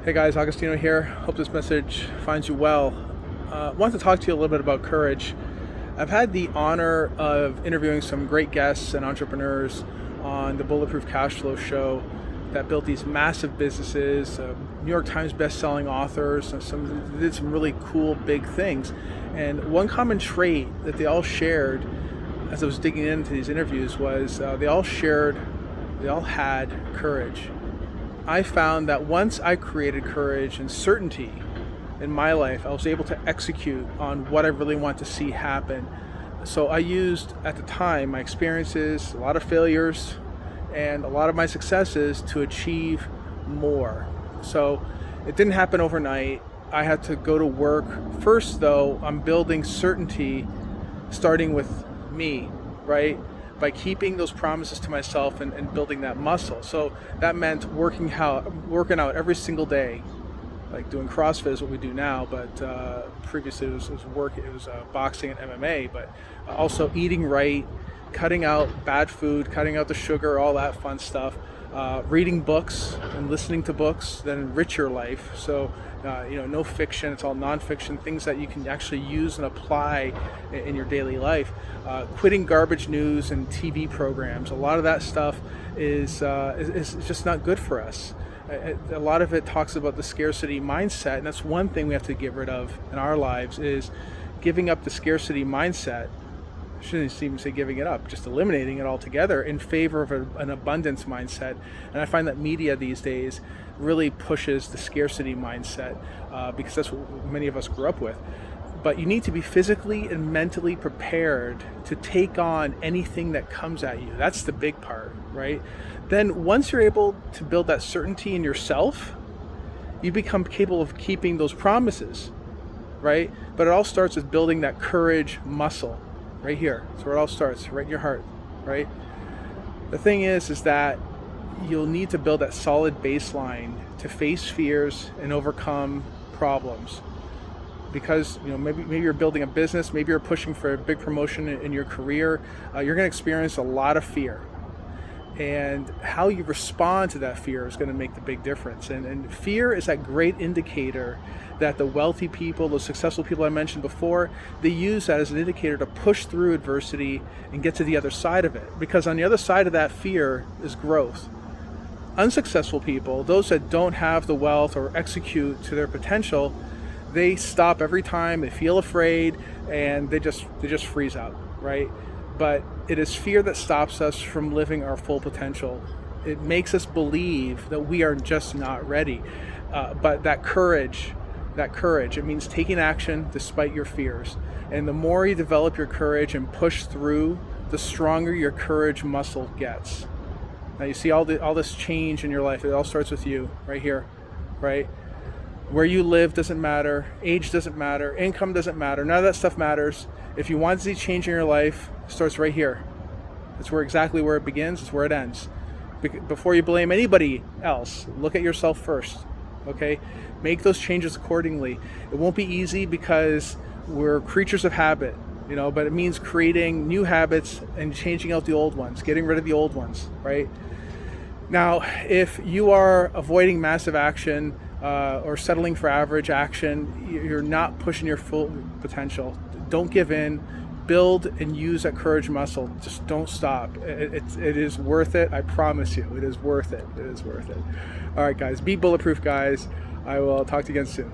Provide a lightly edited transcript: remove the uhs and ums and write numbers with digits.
Hey guys, Augustino here. Hope this message finds you well. I want to talk to you a little bit about courage. I've had the honor of interviewing some great guests and entrepreneurs on the Bulletproof Cash Flow show that built these massive businesses, New York Times best-selling authors, and some did some really cool big things. And one common trait that they all shared as I was digging into these interviews was they all had courage. I found that once I created courage and certainty in my life, I was able to execute on what I really want to see happen. So I used, at the time, my experiences, a lot of failures, and a lot of my successes to achieve more. So it didn't happen overnight. I had to go to work. First, though, I'm building certainty, starting with me, right? By keeping those promises to myself and building that muscle. So that meant working out every single day, like doing CrossFit is what we do now, but previously it was boxing and MMA, but also eating right, cutting out bad food, cutting out the sugar, all that fun stuff, reading books and listening to books that enrich your life. So no fiction, it's all nonfiction, things that you can actually use and apply in your daily life. Quitting garbage news and TV programs. A lot of that stuff is just not good for us. A lot of it talks about the scarcity mindset, and that's one thing we have to get rid of in our lives, is giving up the scarcity mindset. I shouldn't even say giving it up, just eliminating it altogether in favor of an abundance mindset. And I find that media these days really pushes the scarcity mindset because that's what many of us grew up with. But you need to be physically and mentally prepared to take on anything that comes at you. That's the big part, right? Then once you're able to build that certainty in yourself, you become capable of keeping those promises, right? But it all starts with building that courage muscle right here. That's where it all starts, right in your heart, right? The thing is that you'll need to build that solid baseline to face fears and overcome problems. Because maybe you're building a business, maybe you're pushing for a big promotion in your career, you're going to experience a lot of fear. And how you respond to that fear is going to make the big difference. And fear is that great indicator that the wealthy people, the successful people I mentioned before, they use that as an indicator to push through adversity and get to the other side of it. Because on the other side of that fear is growth. Unsuccessful people, those that don't have the wealth or execute to their potential, they stop every time, they feel afraid, and they just freeze out, right? But it is fear that stops us from living our full potential. It makes us believe that we are just not ready. But that courage, it means taking action despite your fears. And the more you develop your courage and push through, the stronger your courage muscle gets. Now you see all this change in your life. It all starts with you, right here, right? Where you live doesn't matter, age doesn't matter, income doesn't matter, none of that stuff matters. If you want to see change in your life, it starts right here. It's exactly where it begins, it's where it ends. Before you blame anybody else, look at yourself first, okay? Make those changes accordingly. It won't be easy because we're creatures of habit, but it means creating new habits and changing out the old ones, getting rid of the old ones, right? Now, if you are avoiding massive action, or settling for average action, you're not pushing your full potential. Don't give in. Build and use that courage muscle. Just don't stop. It is worth it. I promise you, it is worth it. It is worth it. All right, guys, be bulletproof, guys. I will talk to you again soon.